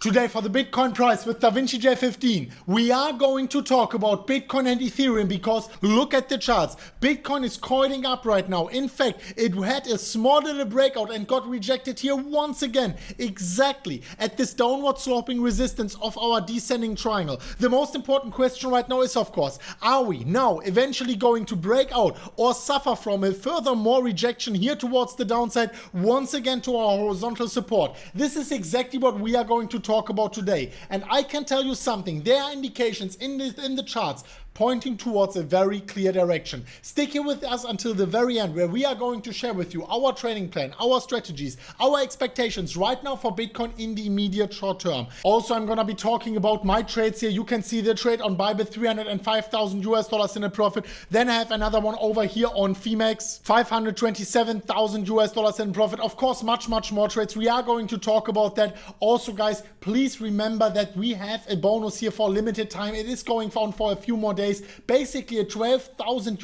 Today for the Bitcoin price with DaVinci J15, we are going to talk about Bitcoin and Ethereum because look at the charts. Bitcoin is coiling up right now. In fact, it had a small little breakout and got rejected here once again, exactly at this downward sloping resistance of our descending triangle. The most important question right now is, of course, are we now eventually going to break out or suffer from a further more rejection here towards the downside once again to our horizontal support? This is exactly what we are going to talk about today, and I can tell you something. There are indications in the charts pointing towards a very clear direction. Stick here with us until the very end, where we are going to share with you our trading plan, our strategies, our expectations right now for Bitcoin in the immediate short term. Also, I'm gonna be talking about my trades here. You can see the trade on Bybit, $305,000 in a profit. Then I have another one over here on Femex, $527,000 in profit. Of course, much more trades. We are going to talk about that. Also, guys, please remember that we have a bonus here for limited time. It is going on for a few more days. Basically a $12,000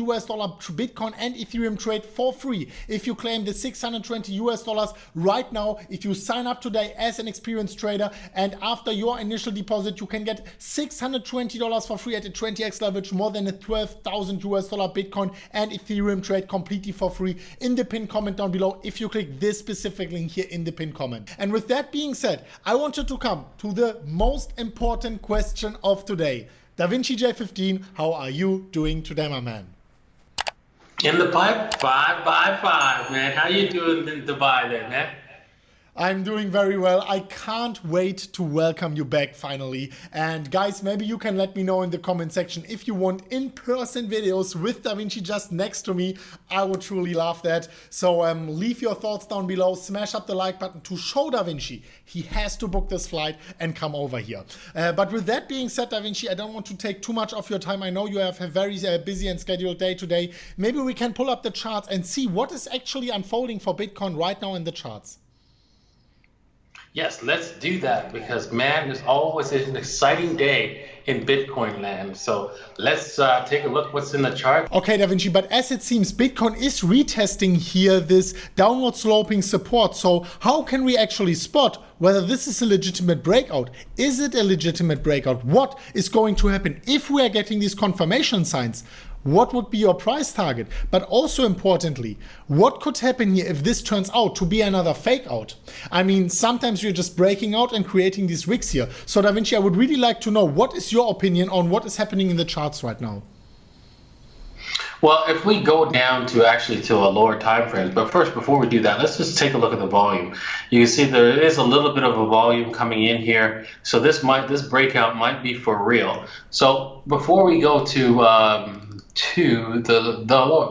Bitcoin and Ethereum trade for free if you claim the $620 right now. If you sign up today as an experienced trader, and after your initial deposit you can get $620 for free at a 20x leverage, more than a $12,000 Bitcoin and Ethereum trade completely for free in the pinned comment down below if you click this specific link here in the pinned comment. And with that being said, I wanted to come to the most important question of today. DaVinci J15, how are you doing today, my man? In the pipe, 5 by 5, man. How you doing in Dubai there, man? I'm doing very well. I can't wait to welcome you back finally. And guys, maybe you can let me know in the comment section if you want in-person videos with DaVinci just next to me. I would truly love that. So leave your thoughts down below, smash up the like button to show DaVinci he has to book this flight and come over here. But with that being said, DaVinci, I don't want to take too much of your time. I know you have a very busy and scheduled day today. Maybe we can pull up the charts and see what is actually unfolding for Bitcoin right now in the charts. Yes, let's do that, because man, there's always an exciting day in Bitcoin land. So let's take a look what's in the chart. Okay, DaVinci, but as it seems, Bitcoin is retesting here this downward sloping support. So how can we actually spot whether this is a legitimate breakout? Is it a legitimate breakout? What is going to happen if we are getting these confirmation signs? What would be your price target? But also importantly, what could happen here if this turns out to be another fake out? I mean, sometimes you're just breaking out and creating these wicks here. So DaVinci, I would really like to know, what is your opinion on what is happening in the charts right now? Well, if we go down to actually to a lower time frame, but first, before we do that, let's just take a look at the volume. You can see there is a little bit of a volume coming in here. So this breakout might be for real. So before we go to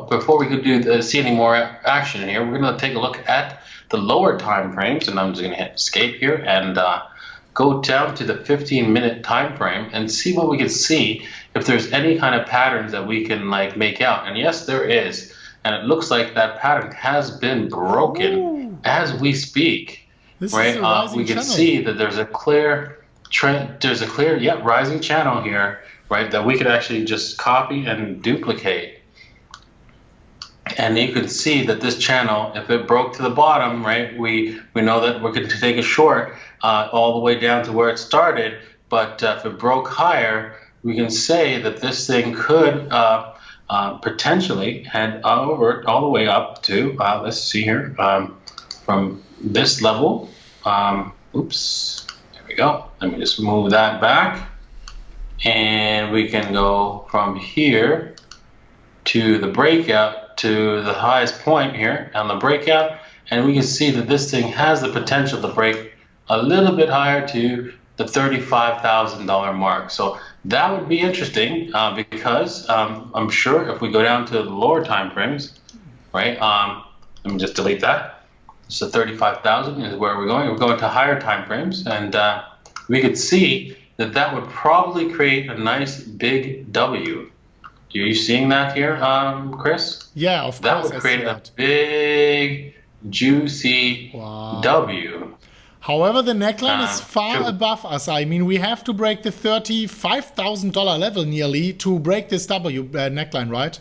before we could see any more action in here, we're going to take a look at the lower time frames, and I'm just going to hit escape here and go down to the 15-minute time frame and see what we can see, if there's any kind of patterns that we can like make out. And yes, there is, and it looks like that pattern has been broken as we speak. This right? Is a rising we can channel. see that there's a clear trend. There's a clear rising channel here, right, that we could actually just copy and duplicate. And you can see that this channel, if it broke to the bottom, right, we know that we're going to take a short all the way down to where it started. But if it broke higher, we can say that this thing could potentially head over all the way up to, let's see here, from this level. Oops, there we go. Let me just move that back. And we can go from here to the breakout, to the highest point here on the breakout, and we can see that this thing has the potential to break a little bit higher to the $35,000 mark. So that would be interesting, because I'm sure if we go down to the lower time frames, right, let me just delete that. So 35,000 is where we're going. We're going to higher time frames, and we could see that would probably create a nice big W. Are you seeing that here, Chris? Yeah, of course. That would create a big, juicy W. However, the neckline is far above us. I mean, we have to break the $35,000 level nearly to break this W neckline, right?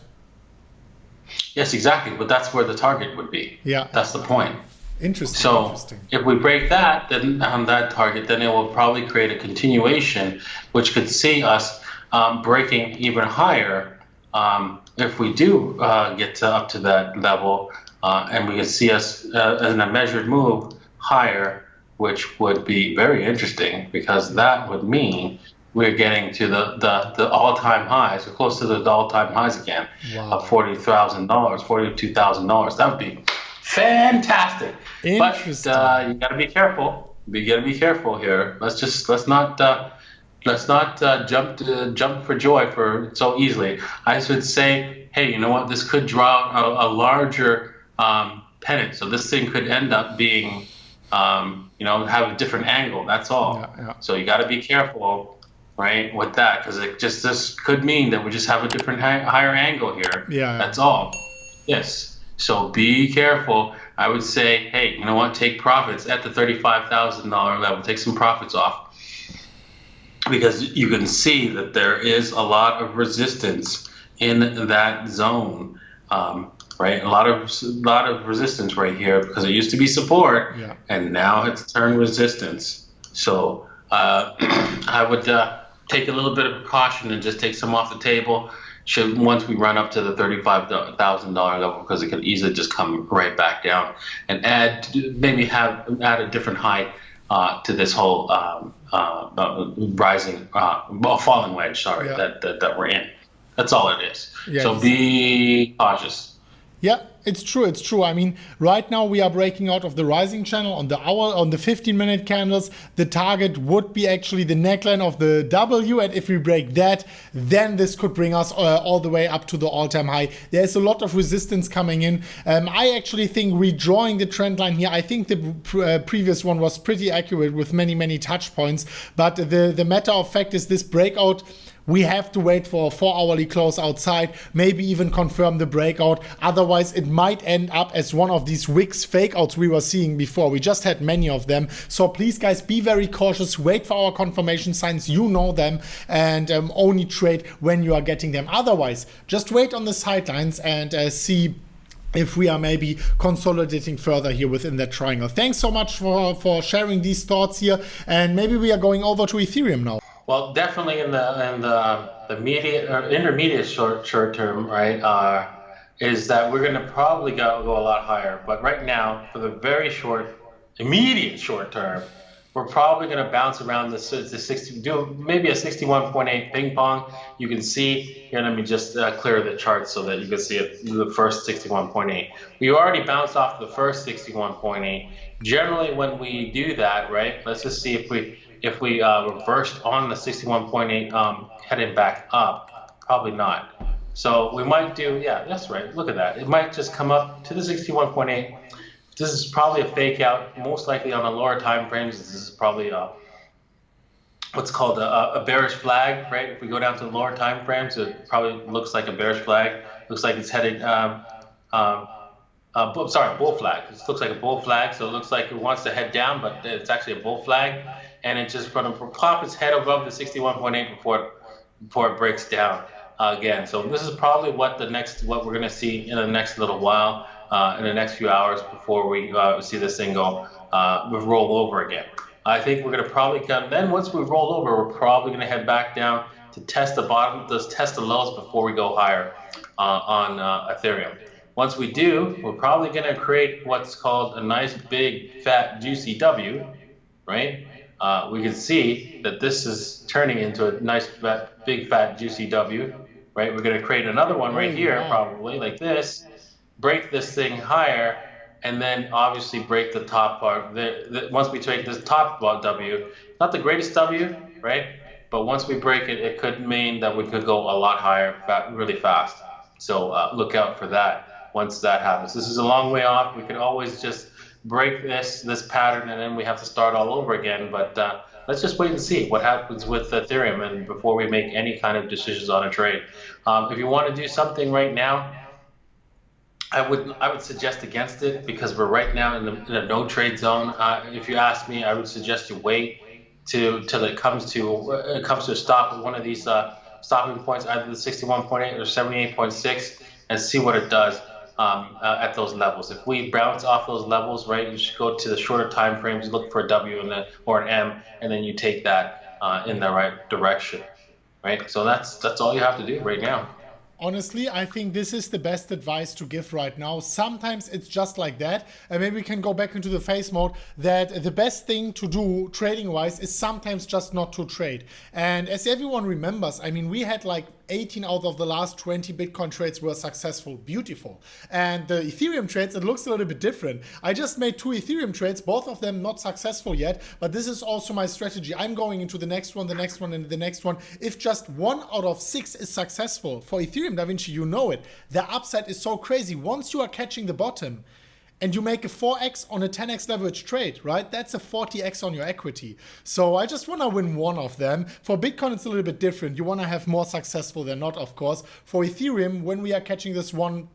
Yes, exactly. But that's where the target would be. Yeah. That's the point. Interesting. So Interesting. if we break that, then on that target, then it will probably create a continuation, which could see us breaking even higher if we do get up to that level, and we can see us in a measured move higher, which would be very interesting because that would mean we're getting to the all-time highs, or close to the all-time highs again, of $40,000, $42,000. That would be fantastic. But Interesting. you got to be careful. You got to be careful here. Let's not jump for joy for so easily. I should say, hey, you know what? This could draw a larger pennant. So this thing could end up being, have a different angle. That's all. Yeah. So you got to be careful, right, with that, because this could mean that we just have a different higher angle here. Yeah. That's all. Yes. So be careful. I would say, hey, you know what? Take profits at the $35,000 level. Take some profits off, because you can see that there is a lot of resistance in that zone, right? A lot of resistance right here, because it used to be support, and now it's turned resistance. So I would take a little bit of caution and just take some off the table once we run up to the $35,000 level, because it could easily just come right back down and add a different high to this whole falling wedge. Sorry, that we're in. That's all it is. So be cautious. Yeah, it's true. It's true. I mean, right now we are breaking out of the rising channel on the 15-minute candles. The target would be actually the neckline of the W, and if we break that, then this could bring us all the way up to the all-time high. There's a lot of resistance coming in. I actually think redrawing the trend line here, I think the previous one was pretty accurate with many touch points, but the matter of fact is this breakout, we have to wait for a 4-hourly close outside, maybe even confirm the breakout. Otherwise, it might end up as one of these Wix fakeouts we were seeing before. We just had many of them. So please, guys, be very cautious. Wait for our confirmation signs. You know them, and only trade when you are getting them. Otherwise, just wait on the sidelines and see if we are maybe consolidating further here within that triangle. Thanks so much for sharing these thoughts here. And maybe we are going over to Ethereum now. Well, definitely in the immediate or intermediate short term, right, is that we're going to probably go a lot higher. But right now, for the very immediate short term, we're probably going to bounce around the 60, do maybe a 61.8 ping pong. You can see here. Let me just clear the chart so that you can see it. The first 61.8. We already bounced off the first 61.8. Generally, when we do that, right, let's just see if we reversed on the 61.8 heading back up. Probably not. So we might do, yeah, that's right. Look at that. It might just come up to the 61.8. This is probably a fake out, most likely on the lower time frames. This is probably what's called a bearish flag, right? If we go down to the lower time frames, it probably looks like a bearish flag. Looks like it's headed bull flag. It looks like a bull flag, so it looks like it wants to head down, but it's actually a bull flag, and it's just going to pop its head above the 61.8 before it breaks down again. So this is probably what we're going to see in the next little while, in the next few hours before we see this thing go roll over again. I think we're going to probably come. Then once we roll over, we're probably going to head back down to test the bottom, test the lows before we go higher on Ethereum. Once we do, we're probably going to create what's called a nice big fat juicy W, right? We can see that this is turning into a nice big fat juicy W, right? We're going to create another one right here, probably like this, break this thing higher, and then obviously break the top part. Once we take this top W, not the greatest W, right? But once we break it, it could mean that we could go a lot higher really fast. So look out for that once that happens. This is a long way off. We could always just break this pattern and then we have to start all over again. But let's just wait and see what happens with Ethereum and before we make any kind of decisions on a trade. If you want to do something right now, I would suggest against it, because we're right now in a no trade zone. If you ask me, I would suggest you wait till it comes to a stop at one of these stopping points, either the 61.8 or 78.6, and see what it does. at those levels. If we bounce off those levels, right, you should go to the shorter time frames, look for a W and then, or an M, and then you take that in the right direction, right? So that's all you have to do right now. Honestly, I think this is the best advice to give right now. Sometimes it's just like that. And maybe we can go back into the phase mode that the best thing to do trading wise is sometimes just not to trade. And as everyone remembers, I mean, we had like 18 out of the last 20 Bitcoin trades were successful. Beautiful. And the Ethereum trades, it looks a little bit different. I just made 2 Ethereum trades, both of them not successful yet, but this is also my strategy. I'm going into the next one, and the next one. If just 1 out of 6 is successful for Ethereum Da Vinci, you know it. The upside is so crazy. Once you are catching the bottom, and you make a 4x on a 10x leverage trade, right? That's a 40x on your equity. So I just want to win 1 of them. For Bitcoin, it's a little bit different. You want to have more successful than not, of course. For Ethereum, when we are catching this one,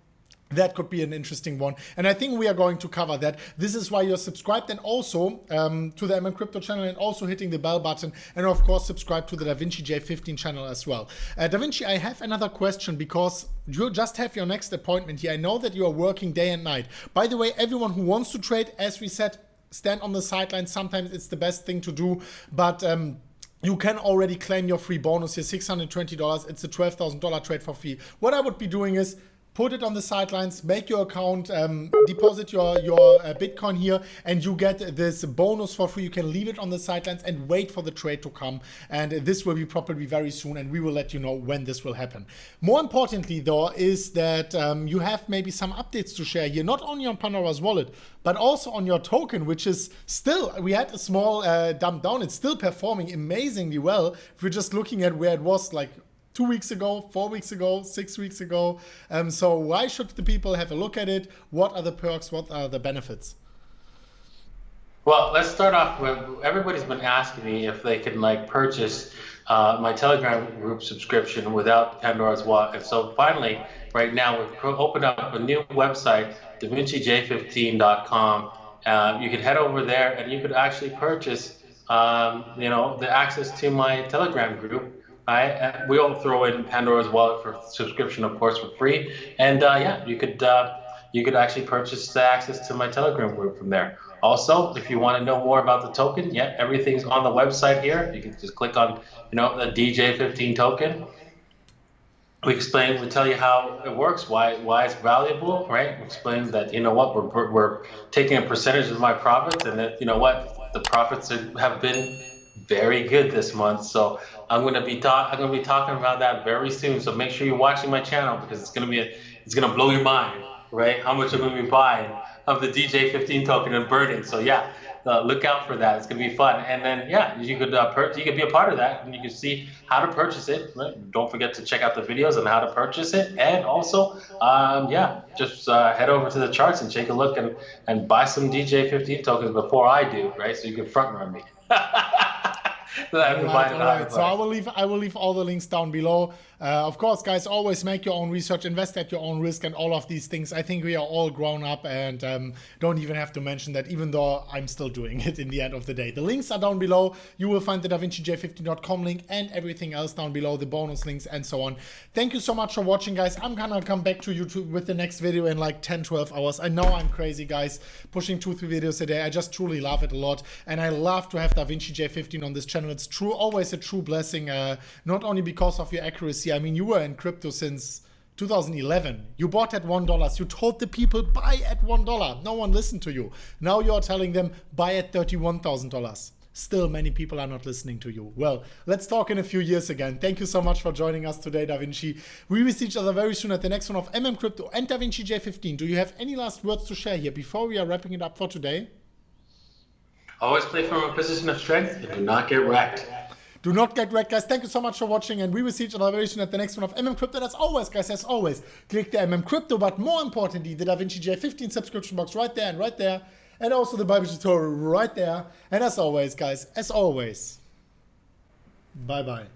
that could be an interesting one. And I think we are going to cover that. This is why you're subscribed, and also to the MMCrypto channel, and also hitting the bell button. And of course, subscribe to the Da Vinci J15 channel as well. Da Vinci, I have another question, because you just have your next appointment here. I know that you are working day and night. By the way, everyone who wants to trade, as we said, stand on the sidelines. Sometimes it's the best thing to do. But you can already claim your free bonus here, $620. It's a $12,000 trade for free. What I would be doing is put it on the sidelines, make your account, deposit your Bitcoin here, and you get this bonus for free. You can leave it on the sidelines and wait for the trade to come. And this will be probably very soon, and we will let you know when this will happen. More importantly, though, is that you have maybe some updates to share here, not only on Pandora's wallet, but also on your token, which is still, we had a small dump down. It's still performing amazingly well. If we're just looking at where it was like 2 weeks ago, 4 weeks ago, 6 weeks ago. So why should the people have a look at it? What are the perks? What are the benefits? Well, let's start off with, everybody's been asking me if they can like purchase my Telegram group subscription without Pandora's wallet. And so finally, right now, we've opened up a new website, DaVinciJ15.com. You can head over there and you could actually purchase, the access to my Telegram group. We all throw in Pandora's wallet for subscription, of course, for free. And yeah, you could actually purchase the access to my Telegram group from there. Also, if you want to know more about the token, yeah, everything's on the website here. You can just click on, the DJ15 token. We tell you how it works, why it's valuable, right? We explain that, we're taking a percentage of my profits, and that, the profits have been very good this month. So I'm going to be talking about that very soon. So make sure you're watching my channel, because it's going to blow your mind, right? How much I'm going to be buying of the DJ15 token and burning. So yeah, look out for that. It's going to be fun. And then yeah, you could be a part of that, and you can see how to purchase it. Right? Don't forget to check out the videos on how to purchase it. And also, just head over to the charts and take a look and buy some DJ15 tokens before I do, right? So you can front run me. All right. So I will leave all the links down below. Of course, guys, always make your own research, invest at your own risk, and all of these things. I think we are all grown up, and don't even have to mention that, even though I'm still doing it in the end of the day. The links are down below. You will find the DaVinciJ15.com link and everything else down below, the bonus links and so on. Thank you so much for watching, guys. I'm gonna come back to YouTube with the next video in like 10-12 hours. I know I'm crazy, guys, pushing 2-3 videos a day. I just truly love it a lot, and I love to have DaVinciJ15 on this channel. It's always a true blessing, not only because of your accuracy. I mean, you were in crypto since 2011. You bought at $1. You told the people buy at $1. No one listened to you. Now you're telling them buy at $31,000. Still, many people are not listening to you. Well, let's talk in a few years again. Thank you so much for joining us today, Da Vinci. We will see each other very soon at the next one of MMCrypto and DaVinciJ15. Do you have any last words to share here before we are wrapping it up for today? Always play from a position of strength and do not get wrecked. Do not get wrecked, guys. Thank you so much for watching, and we will see each other very soon at the next one of MMCrypto. As always, guys, click the MMCrypto, but more importantly, the DaVinciJ15 subscription box right there, and also the Bybit tutorial right there. And as always, guys, bye-bye.